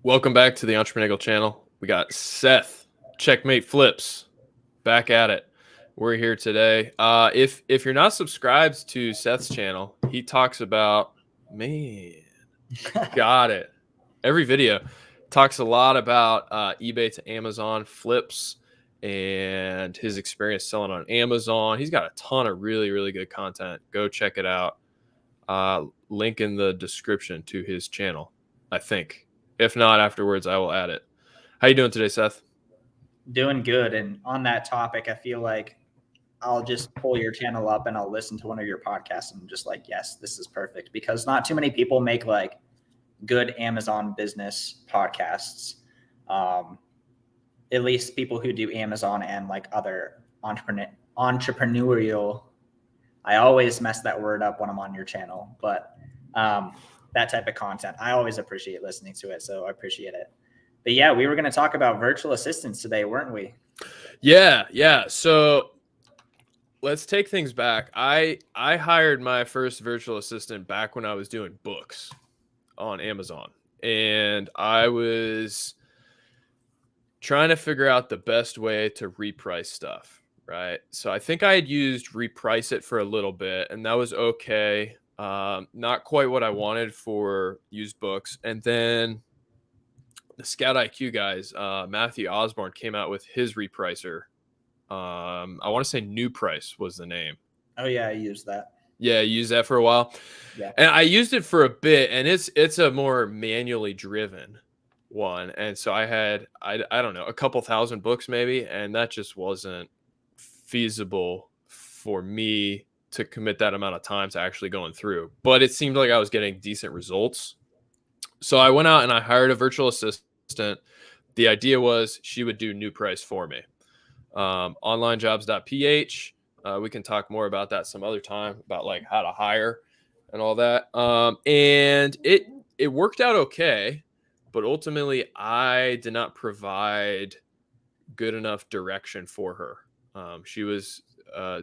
Welcome back to the Entrepreneurial Channel. We got Seth, Checkmate Flips, back at it. We're here today. If you're not subscribed to Seth's channel, he talks about got it. Every video talks a lot about eBay to Amazon flips and his experience selling on Amazon. He's got a ton of really good content. Go check it out. Link in the description to his channel, I think. If not, afterwards, I will add it. How you doing today, Seth? Doing good. And on that topic, I feel like I'll just pull your channel up and I'll listen to one of your podcasts and I'm just like, yes, this is perfect, because not too many people make like good Amazon business podcasts. At least people who do Amazon and like other entrepreneurial. I always mess that word up when I'm on your channel, but that type of content, I always appreciate listening to it. So I appreciate it. But yeah, we were going to talk about virtual assistants today, weren't we? Yeah. So let's take things back. I hired my first virtual assistant back when I was doing books on Amazon, and I was trying to figure out the best way to reprice stuff, right? So I think I had used Reprice It for a little bit, and that was okay. Not quite what I wanted for used books. And then the Scout IQ guys, Matthew Osborne, came out with his repricer. I want to say New Price was the name. Oh yeah, I used that. Yeah, I used that for a while. Yeah. And I used it for a bit, and it's a more manually driven one. And so I had, I don't know, a couple thousand books maybe, and that just wasn't feasible for me to commit that amount of time to actually going through. But it seemed like I was getting decent results. So I went out and I hired a virtual assistant. The idea was she would do New Price for me. Onlinejobs.ph. We can talk more about that some other time, about like how to hire and all that. And it worked out okay, but ultimately I did not provide good enough direction for her. She was a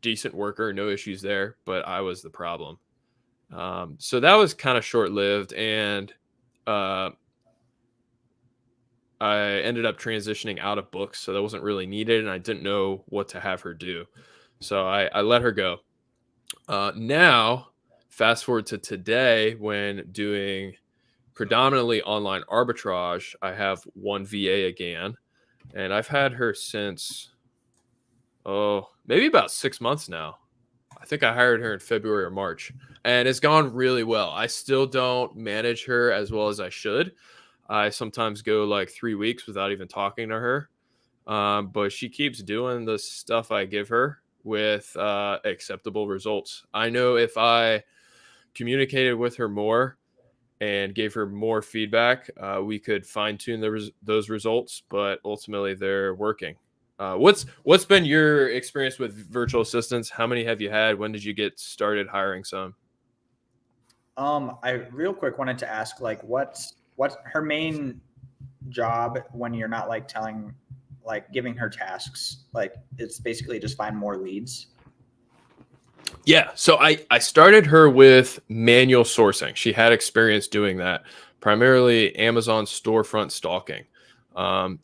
decent worker, no issues there, but I was the problem. So that was kind of short-lived, and I ended up transitioning out of books, so that wasn't really needed, and I didn't know what to have her do. So I let her go. Now, fast forward to today, when doing predominantly online arbitrage, I have one VA again, and I've had her since, maybe about 6 months now. I think I hired her in February or March, and it's gone really well. I still don't manage her as well as I should. I sometimes go like 3 weeks without even talking to her. But she keeps doing the stuff I give her with acceptable results. I know if I communicated with her more and gave her more feedback, we could fine tune those results, but ultimately they're working. What's been your experience with virtual assistants? How many have you had? When did you get started hiring some? I real quick wanted to ask, like, what's her main job when you're not like giving her tasks? Like, it's basically just find more leads. Yeah. So I started her with manual sourcing. She had experience doing that, primarily Amazon storefront stalking.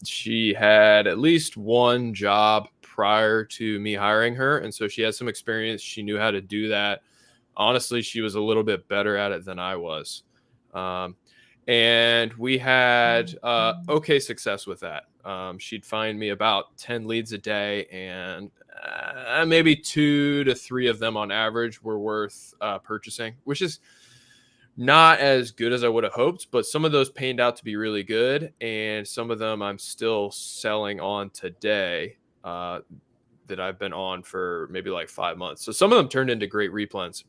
She had at least one job prior to me hiring her, and so she had some experience. She knew how to do that. Honestly, she was a little bit better at it than I was. And we had okay success with that. She'd find me about 10 leads a day, and maybe 2 to 3 of them on average were worth purchasing, which is not as good as I would have hoped, but some of those panned out to be really good, and some of them I'm still selling on today that I've been on for maybe like 5 months. So some of them turned into great replens.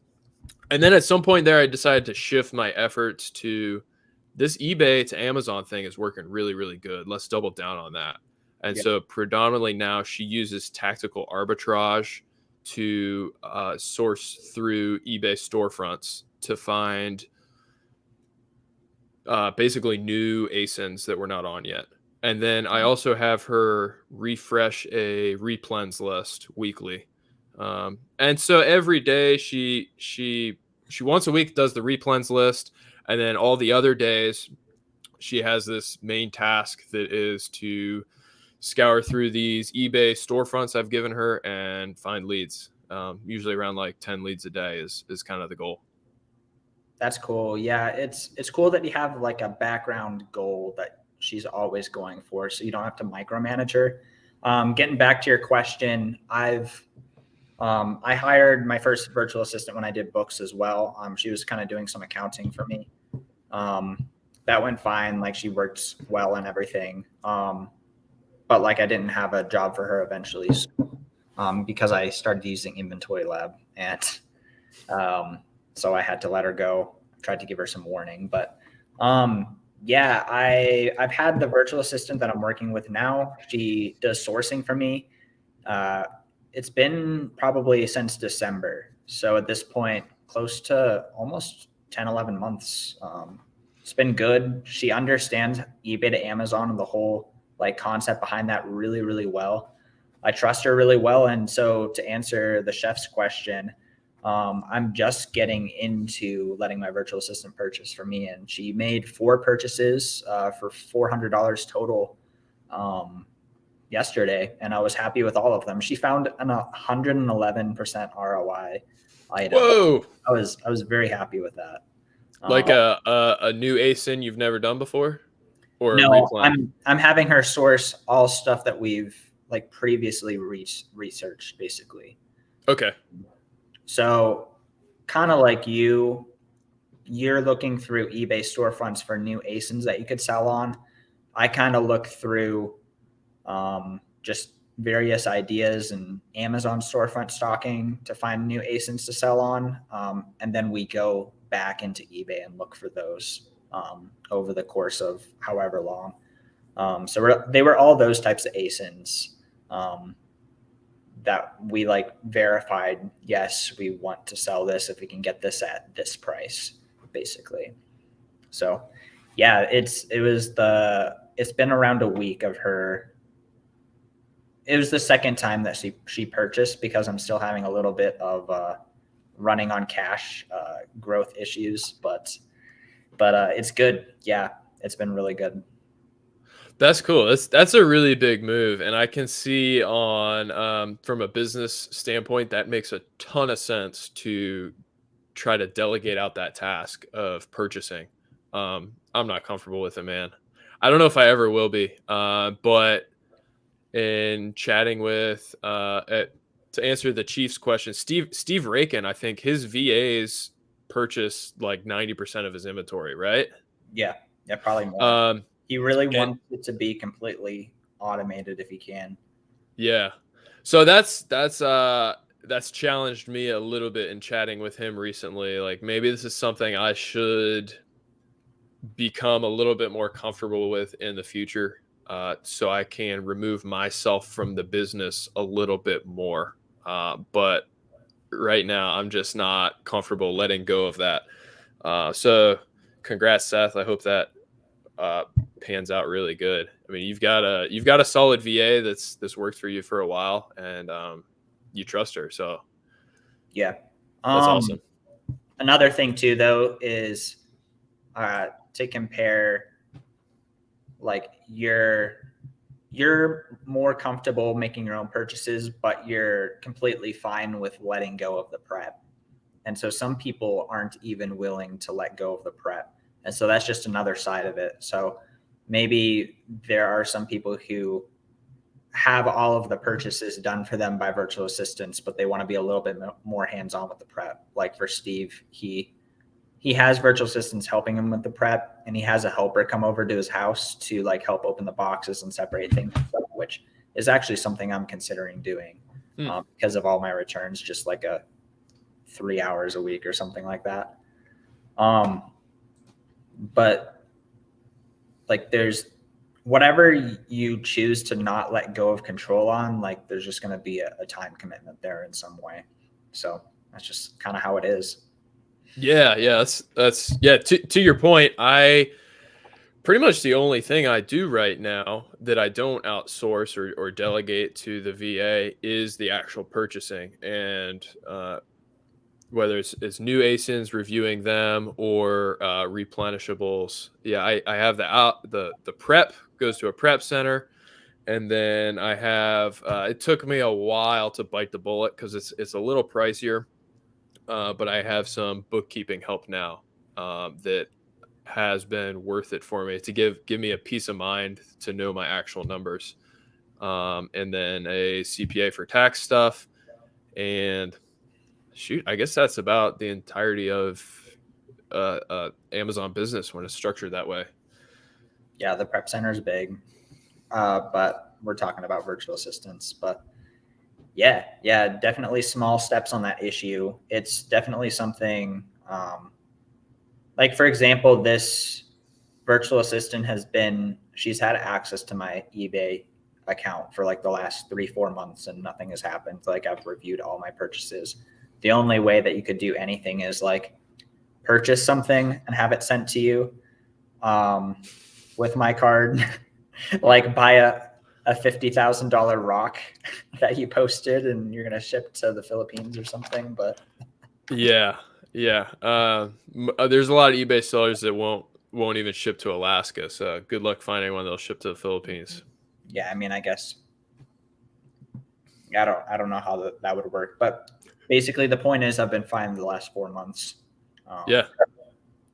And then at some point there, I decided to shift my efforts to this eBay to Amazon thing is working really good. Let's double down on that. And so predominantly now she uses tactical arbitrage to source through eBay storefronts to find basically new ASINs that we're not on yet. And then I also have her refresh a replens list weekly. And so every day she once a week does the replens list. And then all the other days she has this main task that is to scour through these eBay storefronts I've given her and find leads. Usually around like 10 leads a day is kind of the goal. That's cool. Yeah, it's cool that you have like a background goal that she's always going for, so you don't have to micromanage her. Getting back to your question, I hired my first virtual assistant when I did books as well. She was kind of doing some accounting for me. That went fine. Like she worked well and everything. But like I didn't have a job for her eventually, because I started using Inventory Lab, and so I had to let her go. I tried to give her some warning, but yeah, I've had the virtual assistant that I'm working with now. She does sourcing for me. It's been probably since December. So at this point, close to almost 10, 11 months. It's been good. She understands eBay to Amazon and the whole like concept behind that really, really well. I trust her really well. And so to answer the chef's question, I'm just getting into letting my virtual assistant purchase for me. And she made 4 purchases for $400 total yesterday, and I was happy with all of them. She found an 111% ROI item. Whoa! I was very happy with that. Like a new ASIN you've never done before, or No, a replan? I'm having her source all stuff that we've like previously researched, basically. Okay. So kind of like you're looking through eBay storefronts for new ASINs that you could sell on. I kind of look through just various ideas and Amazon storefront stocking to find new ASINs to sell on. And then we go back into eBay and look for those over the course of however long. So they were all those types of ASINs that we like verified. Yes, we want to sell this if we can get this at this price, basically. So yeah, it's been around a week of her. It was the second time that she purchased, because I'm still having a little bit of running on cash growth issues, but it's good. Yeah, it's been really good. That's cool. That's a really big move, and I can see on from a business standpoint that makes a ton of sense to try to delegate out that task of purchasing. I'm not comfortable with it, man. I don't know if I ever will be, but in chatting with to answer the Chiefs question, Steve Rakin, I think his VAs purchase like 90% of his inventory, right? Yeah, probably more. He really and wants it to be completely automated if he can. yeah, so that's challenged me a little bit in chatting with him recently. Like maybe this is something I should become a little bit more comfortable with in the future, so I can remove myself from the business a little bit more. But right now, I'm just not comfortable letting go of that. So congrats, Seth. I hope that pans out really good. I mean, you've got a solid VA that's worked for you for a while, and you trust her. So yeah, that's awesome. Another thing too, though, is to compare, like you're more comfortable making your own purchases, but you're completely fine with letting go of the prep. And so some people aren't even willing to let go of the prep. And so that's just another side of it. So maybe there are some people who have all of the purchases done for them by virtual assistants, but they want to be a little bit more hands-on with the prep. Like for Steve, he has virtual assistants helping him with the prep, and he has a helper come over to his house to like help open the boxes and separate things, which is actually something I'm considering doing because of all my returns, just like 3 hours a week or something like that. But like there's whatever you choose to not let go of control on, like there's just going to be a time commitment there in some way. So that's just kind of how it is. Yeah, that's yeah. To your point, I pretty much the only thing I do right now that I don't outsource or delegate to the VA is the actual purchasing. And whether it's new ASINs, reviewing them, or replenishables. Yeah, I have the prep goes to a prep center, and then I have it took me a while to bite the bullet because it's a little pricier, but I have some bookkeeping help now that has been worth it for me to give me a peace of mind to know my actual numbers, and then a CPA for tax stuff, and shoot, I guess that's about the entirety of Amazon business when it's structured that way. Yeah, the prep center is big, but we're talking about virtual assistants. But yeah, definitely small steps on that issue. It's definitely something. Like for example, this virtual assistant she's had access to my eBay account for like the last 3-4 months and nothing has happened. Like I've reviewed all my purchases. The only way that you could do anything is like purchase something and have it sent to you with my card, like buy a $50,000 rock that you posted and you're going to ship to the Philippines or something. But yeah. There's a lot of eBay sellers that won't even ship to Alaska. So good luck finding one that'll ship to the Philippines. Yeah, I mean, I guess I don't know how that would work, but basically the point is I've been fine the last 4 months. Yeah.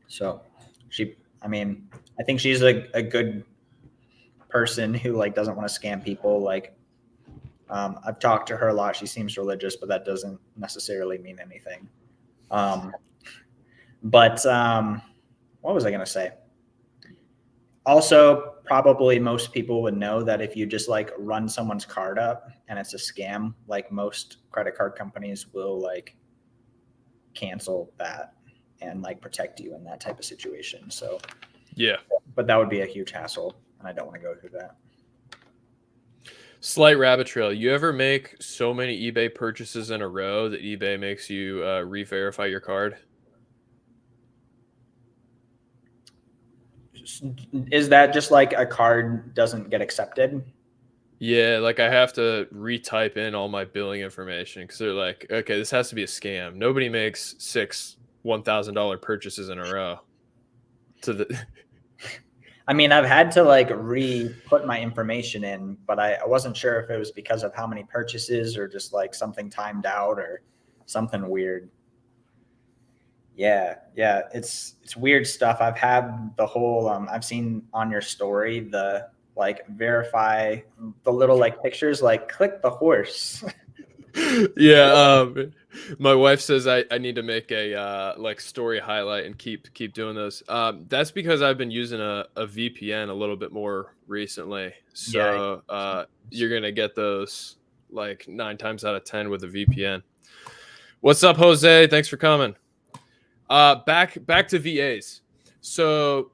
So I think she's a good person who like doesn't want to scam people. Like, I've talked to her a lot. She seems religious, but that doesn't necessarily mean anything. But what was I going to say? Also, probably most people would know that if you just like run someone's card up and it's a scam, like most credit card companies will like cancel that and like protect you in that type of situation. So yeah, but that would be a huge hassle and I don't want to go through that. Slight rabbit trail. You ever make so many eBay purchases in a row that eBay makes you re-verify your card? Is that just like a card doesn't get accepted? Yeah, like I have to retype in all my billing information because they're like, okay, this has to be a scam. Nobody makes 6 $1,000 purchases in a row. I mean, I've had to like re-put my information in, but I wasn't sure if it was because of how many purchases or just like something timed out or something weird. Yeah, it's weird stuff. I've had the whole I've seen on your story the like verify the little like pictures like click the horse. Yeah, my wife says I need to make a like story highlight and keep doing those. That's because I've been using a VPN a little bit more recently. So you're gonna get those like 9 times out of 10 with a VPN. What's up, Jose? Thanks for coming. Back to VAs. So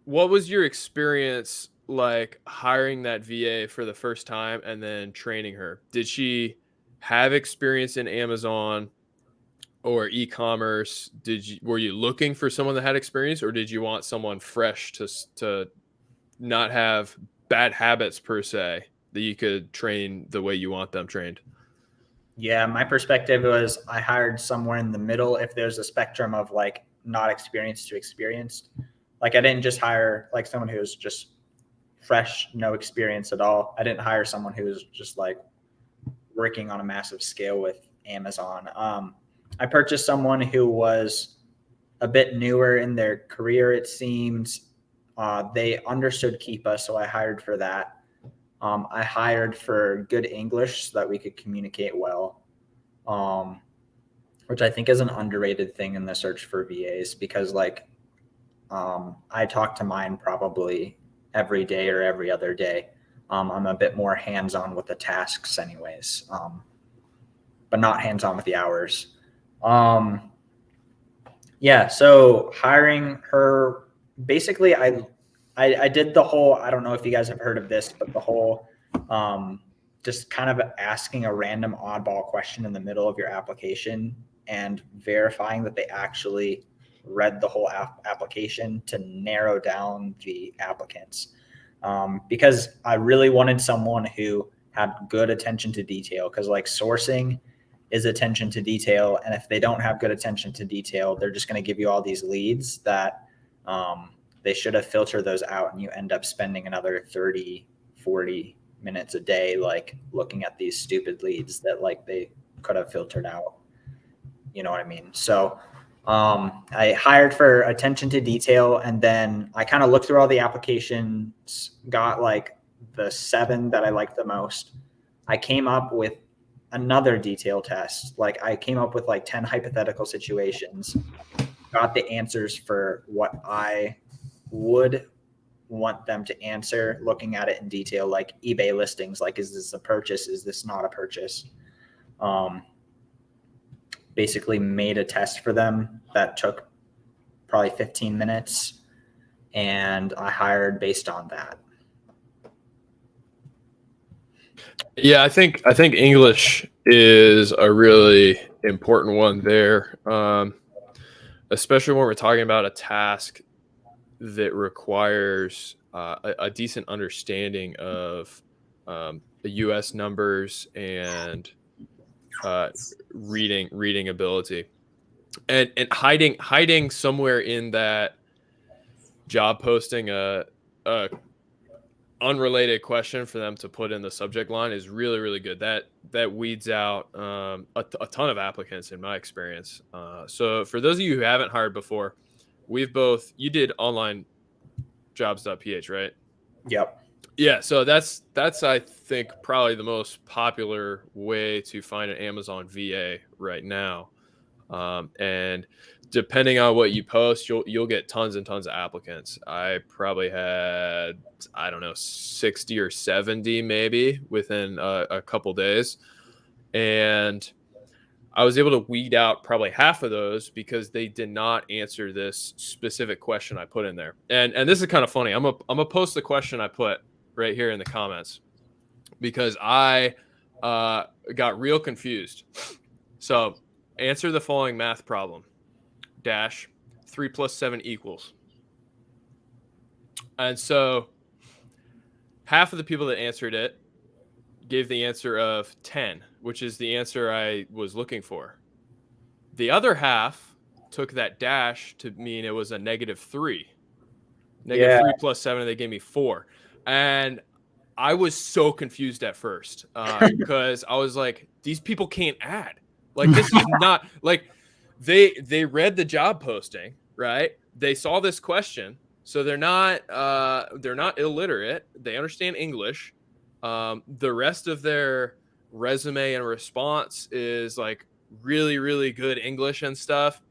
what was your experience like hiring that VA for the first time and then training her? Did she have experience in Amazon or e-commerce? Were you looking for someone that had experience, or did you want someone fresh to not have bad habits per se that you could train the way you want them trained? Yeah, my perspective was I hired somewhere in the middle if there's a spectrum of like not experienced to experienced. Like I didn't just hire like someone who was just fresh, no experience at all. I didn't hire someone who was just like working on a massive scale with Amazon. I purchased someone who was a bit newer in their career, it seems. They understood Keepa, so I hired for that. I hired for good English so that we could communicate well, which I think is an underrated thing in the search for VAs because like I talk to mine probably every day or every other day. I'm a bit more hands-on with the tasks anyways, but not hands-on with the hours. Yeah, so hiring her, basically I did the whole, I don't know if you guys have heard of this, but the whole just kind of asking a random oddball question in the middle of your application and verifying that they actually read the whole application to narrow down the applicants. Because I really wanted someone who had good attention to detail, because like sourcing is attention to detail. And if they don't have good attention to detail, they're just going to give you all these leads that they should have filtered those out, and you end up spending another 30, 40 minutes a day, like looking at these stupid leads that like they could have filtered out. You know what I mean? So I hired for attention to detail, and then I kind of looked through all the applications, got like the 7 that I liked the most. I came up with another detail test. Like I came up with like 10 hypothetical situations, got the answers for what I would want them to answer, looking at it in detail, like eBay listings, like, is this a purchase? Is this not a purchase? Basically made a test for them that took probably 15 minutes, and I hired based on that. Yeah, I think English is a really important one there, especially when we're talking about a task that requires a decent understanding of the U.S. numbers and reading ability, and hiding somewhere in that job posting a unrelated question for them to put in the subject line is really, really good. That weeds out a ton of applicants in my experience. So for those of you who haven't hired before, you did online jobs.ph, right? Yep. Yeah, so that's I think probably the most popular way to find an Amazon VA right now. And depending on what you post, you'll get tons and tons of applicants. I probably had, I don't know, 60 or 70 maybe within a couple days, and I was able to weed out probably half of those because they did not answer this specific question I put in there. And this is kind of funny. I'm gonna post the question I put right here in the comments because I got real confused. So answer the following math problem. Dash 3 + 7 equals. And so half of the people that answered it gave the answer of 10, which is the answer I was looking for. The other half took that dash to mean it was a -3. -3 + 7, they gave me 4. And I was so confused at first because I was like, these people can't add. Like, this is not like they read the job posting, right? They saw this question, so they're not illiterate. They understand English. The rest of their resume and response is like really, really good English and stuff.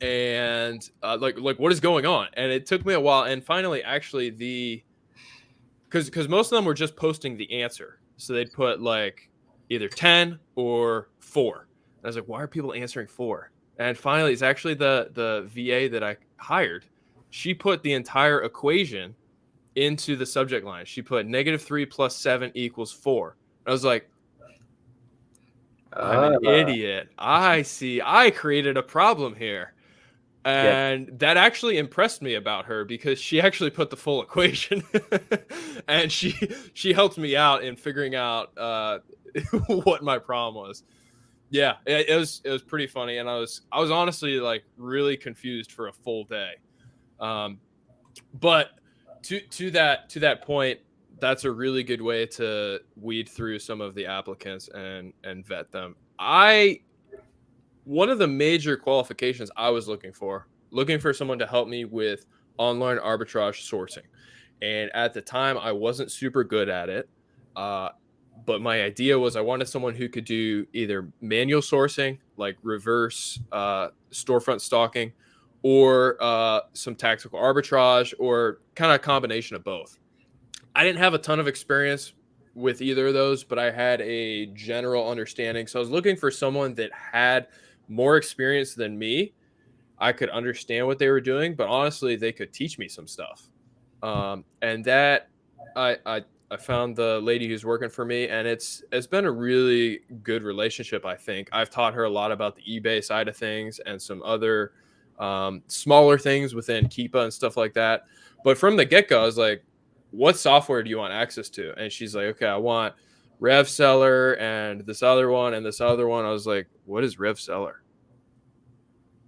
And like what is going on? And it took me a while. And finally, actually, because most of them were just posting the answer, so they'd put like either 10 or 4. And I was like, why are people answering 4? And finally, it's actually the VA that I hired. She put the entire equation into the subject line. She put -3 + 7 = 4. I was like, I'm an idiot. I see. I created a problem here. And that actually impressed me about her because she actually put the full equation and she helped me out in figuring out what my problem was. Yeah, it was pretty funny. And I was honestly like really confused for a full day. But to that point, that's a really good way to weed through some of the applicants and vet them. One of the major qualifications I was looking for someone to help me with online arbitrage sourcing. And at the time, I wasn't super good at it. But my idea was I wanted someone who could do either manual sourcing, like reverse storefront stalking, or some tactical arbitrage, or kind of a combination of both. I didn't have a ton of experience with either of those, but I had a general understanding. So I was looking for someone that had more experience than me. I could understand what they were doing, but honestly, they could teach me some stuff. And that I found the lady who's working for me, and it's been a really good relationship. I think I've taught her a lot about the eBay side of things and some other smaller things within Keepa and stuff like that. But from the get-go, I was like, what software do you want access to? And she's like, okay, I want Rev Seller and this other one and this other one. I was like, what is Rev Seller?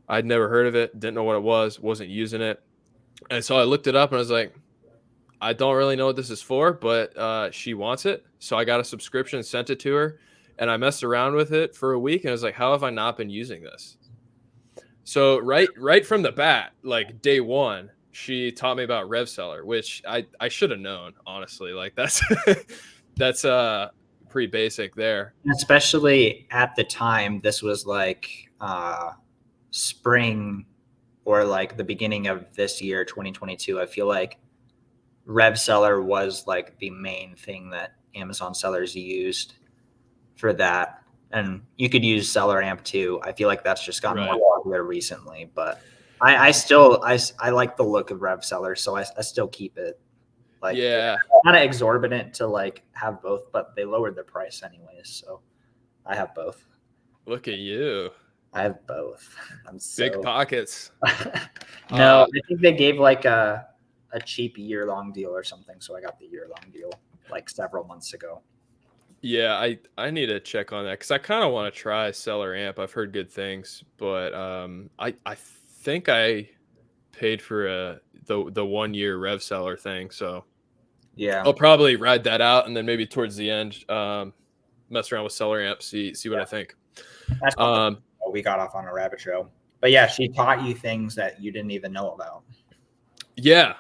I'd never heard of it. Didn't know what it was. Wasn't using it. And so I looked it up and I was like, I don't really know what this is for, but she wants it. So I got a subscription, sent it to her, and I messed around with it for a week. And I was like, how have I not been using this? So right from the bat, like day one, she taught me about Rev Seller, which I should have known, honestly. Like that's that's pretty basic there. Especially at the time, this was like spring or like the beginning of this year, 2022. I feel like Rev Seller was like the main thing that Amazon sellers used for that. And you could use Seller Amp too. I feel like that's just gotten more popular recently, but I still like the look of Rev Seller, so I still keep it. Like, yeah, kind of exorbitant to like have both, but they lowered the price anyways, so I have both. Look at you. I have both. I'm big pockets. No, I think they gave like a cheap year-long deal or something, so I got the year-long deal like several months ago. Yeah, I need to check on that because I kind of want to try Seller Amp. I've heard good things, but I think I paid for the 1 year Rev Seller thing, so yeah, I'll probably ride that out and then maybe towards the end mess around with Seller Amp, see what I think. That's we got off on a rabbit trail, but yeah, she taught you things that you didn't even know about. Yeah,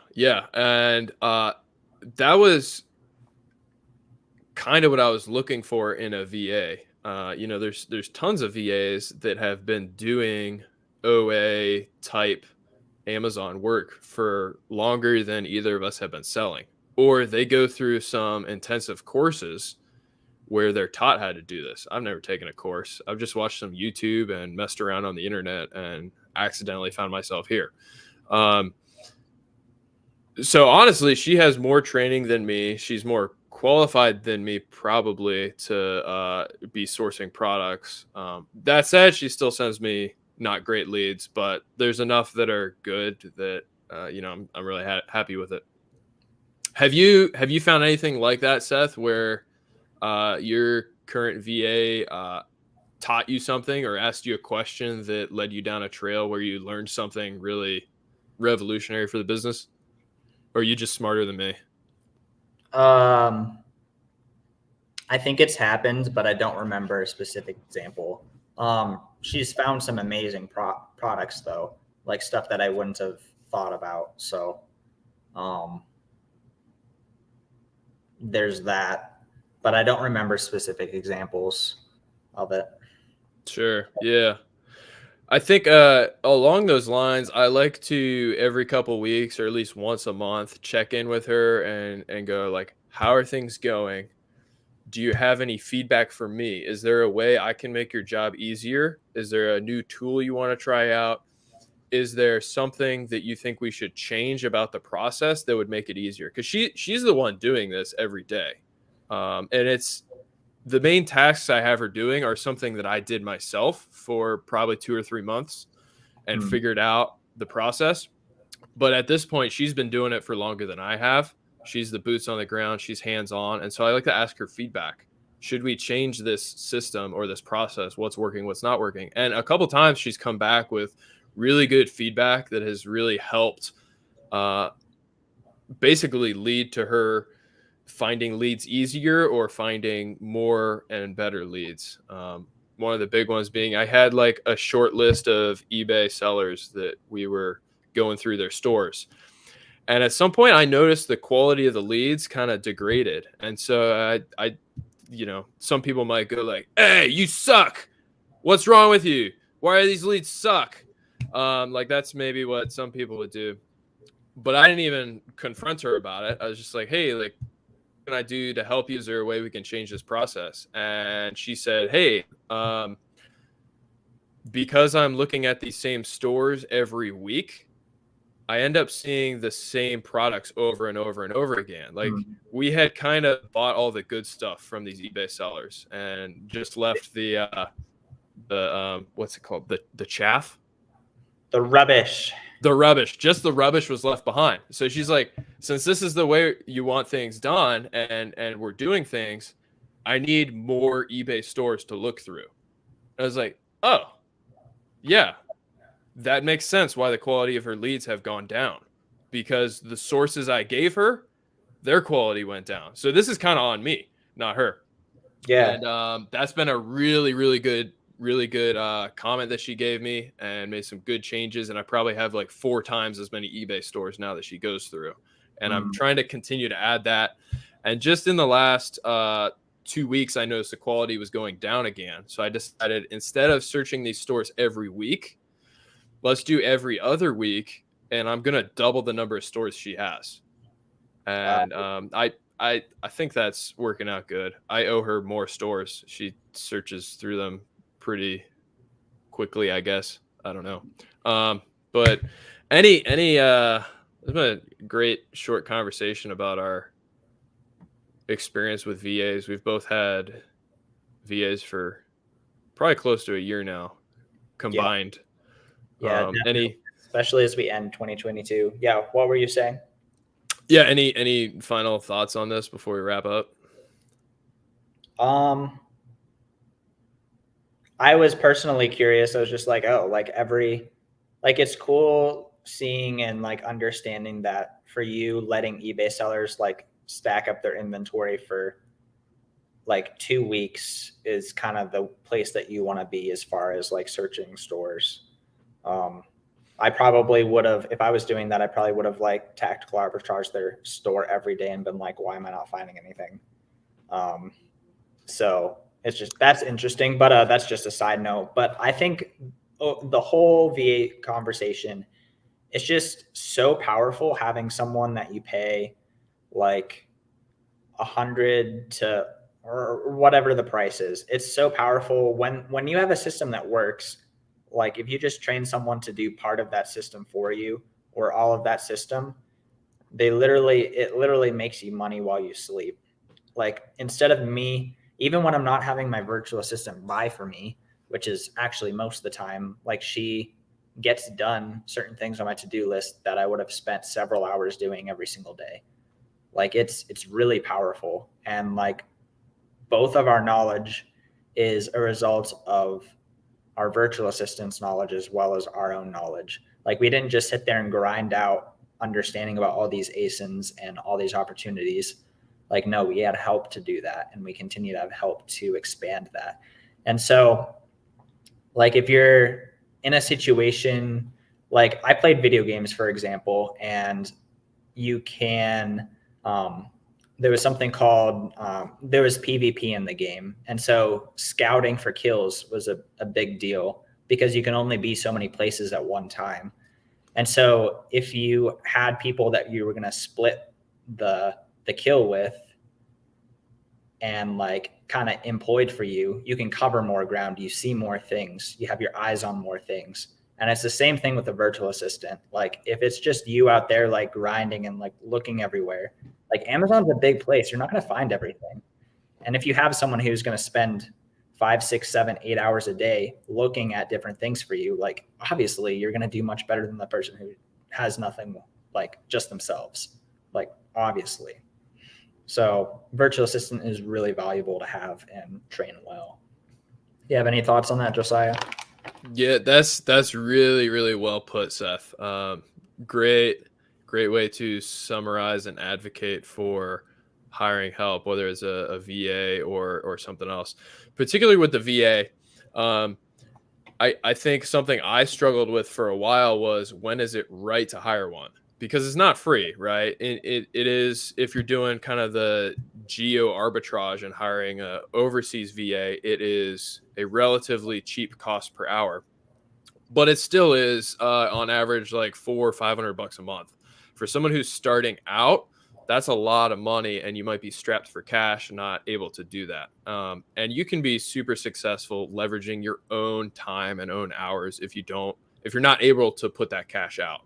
and that was kind of what I was looking for in a VA. There's tons of VAs that have been doing OA type Amazon work for longer than either of us have been selling, or they go through some intensive courses where they're taught how to do this. I've never taken a course. I've just watched some YouTube and messed around on the internet and accidentally found myself here. So honestly, she has more training than me. She's more qualified than me probably to be sourcing products. That said, she still sends me not great leads, but there's enough that are good that I'm really happy with it. Have you found anything like that, Seth, where your current VA taught you something or asked you a question that led you down a trail where you learned something really revolutionary for the business? Or are you just smarter than me? I think it's happened, but I don't remember a specific example. She's found some amazing products though, like stuff that I wouldn't have thought about. So, there's that, but I don't remember specific examples of it. Sure. Yeah. I think along those lines, I like to every couple weeks or at least once a month check in with her and go like, how are things going? Do you have any feedback for me? Is there a way I can make your job easier? Is there a new tool you want to try out? Is there something that you think we should change about the process that would make it easier? Because she's the one doing this every day. And it's the main tasks I have her doing are something that I did myself for probably 2 or 3 months and figured out the process. But at this point, she's been doing it for longer than I have. She's the boots on the ground. She's hands-on. And so I like to ask her feedback. Should we change this system or this process? What's working, what's not working? And a couple times she's come back with really good feedback that has really helped basically lead to her finding leads easier or finding more and better leads. One of the big ones being I had like a short list of eBay sellers that we were going through their stores. And at some point I noticed the quality of the leads kind of degraded. And so I some people might go like, hey, you suck. What's wrong with you? Why are these leads suck? Like that's maybe what some people would do. But I didn't even confront her about it. I was just like, hey, like, what can I do to help you? Is there a way we can change this process? And she said, hey, because I'm looking at these same stores every week, I end up seeing the same products over and over and over again. Like we had kind of bought all the good stuff from these eBay sellers and just left the what's it called? The chaff? The rubbish. Just the rubbish was left behind. So she's like, since this is the way you want things done and we're doing things, I need more eBay stores to look through. I was like, oh, yeah, that makes sense why the quality of her leads have gone down, because the sources I gave her, their quality went down. So this is kind of on me, not her. Yeah. And that's been a really good comment that she gave me, and made some good changes. And I probably have like 4 times as many eBay stores now that she goes through. And I'm trying to continue to add that. And just in the last 2 weeks, I noticed the quality was going down again. So I decided, instead of searching these stores every week, let's do every other week. And I'm going to double the number of stores she has. And I think that's working out good. I owe her more stores. She searches through them pretty quickly, I guess. I don't know. But it's been a great short conversation about our experience with VAs. We've both had VAs for probably close to a year now combined. Yeah, especially as we end 2022. Yeah, what were you saying? Yeah, any final thoughts on this before we wrap up? I was personally curious. I was just like, oh, like it's cool seeing and like understanding that for you, letting eBay sellers like stack up their inventory for like 2 weeks is kind of the place that you want to be as far as like searching stores. I probably would have, if I was doing that, I probably would have like tactical arbitrage their store every day and been like, why am I not finding anything? So it's just, that's interesting, but that's just a side note. But I think the whole VA conversation, it's just so powerful having someone that you pay like 100 to or whatever the price is. It's so powerful when you have a system that works. Like if you just train someone to do part of that system for you or all of that system, it literally makes you money while you sleep. Like instead of me, even when I'm not having my virtual assistant buy for me, which is actually most of the time, like she gets done certain things on my to-do list that I would have spent several hours doing every single day. Like it's really powerful. And like both of our knowledge is a result of our virtual assistant's knowledge as well as our own knowledge. Like we didn't just sit there and grind out understanding about all these ASINs and all these opportunities. Like, no, we had help to do that. And we continue to have help to expand that. And so like if you're in a situation, like I played video games, for example, and you can, there was something called, there was PvP in the game. And so scouting for kills was a big deal because you can only be so many places at one time. And so if you had people that you were going to split the kill with and like kind of employed for you, you can cover more ground. You see more things. You have your eyes on more things. And it's the same thing with the virtual assistant. Like if it's just you out there, like grinding and like looking everywhere, like Amazon's a big place. You're not going to find everything. And if you have someone who's going to spend 5, 6, 7, 8 hours a day looking at different things for you, like obviously you're going to do much better than the person who has nothing, like just themselves, like obviously. So virtual assistant is really valuable to have and train well. You have any thoughts on that, Josiah? Yeah, that's really well put, Seth. Great way to summarize and advocate for hiring help, whether it's a VA or something else. Particularly with the VA, I think something I struggled with for a while was, when is it right to hire one? Because it's not free, right? It is, if you're doing kind of the geo arbitrage and hiring a overseas VA, it is a relatively cheap cost per hour, but it still is on average like $400 or $500 a month. For someone who's starting out, that's a lot of money, and you might be strapped for cash and not able to do that. And you can be super successful leveraging your own time and own hours if you're not able to put that cash out.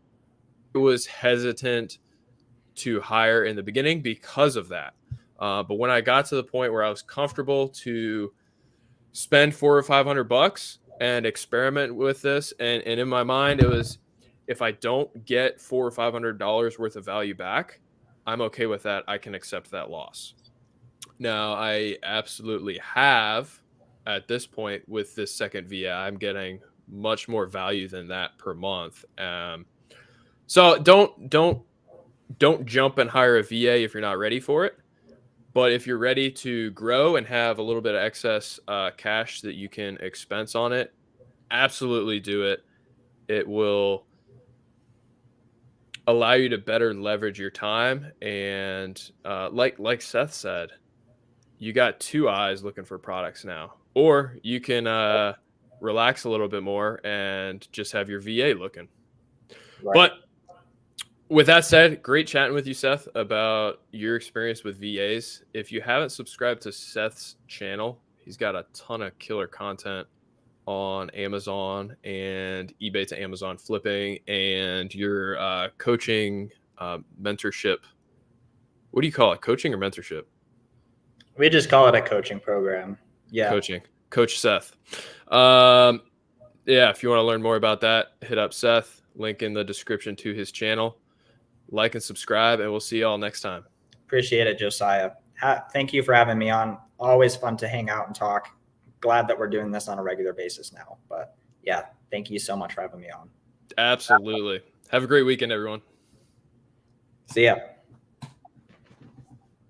I was hesitant to hire in the beginning because of that. But when I got to the point where I was comfortable to spend $400 or $500 and experiment with this, and in my mind, it was, if I don't get $400 or $500 worth of value back, I'm okay with that. I can accept that loss. Now, I absolutely have at this point with this second VA. I'm getting much more value than that per month. So don't jump and hire a VA if you're not ready for it. But if you're ready to grow and have a little bit of excess cash that you can expense on it, absolutely do it. It will allow you to better leverage your time. And like Seth said, you got two eyes looking for products now, or you can relax a little bit more and just have your VA looking. Right. But with that said, great chatting with you, Seth, about your experience with VAs. If you haven't subscribed to Seth's channel, he's got a ton of killer content on Amazon and eBay to Amazon flipping and your coaching, mentorship. What do you call it? Coaching or mentorship? We just call it a coaching program. Yeah. Coaching. Coach Seth. Yeah, if you want to learn more about that, hit up Seth. Link in the description to his channel. Like and subscribe, and we'll see y'all next time. Appreciate it, Josiah. Thank you for having me on. Always fun to hang out and talk. Glad that we're doing this on a regular basis now. But yeah, thank you so much for having me on. Absolutely. Have a great weekend, everyone. See ya.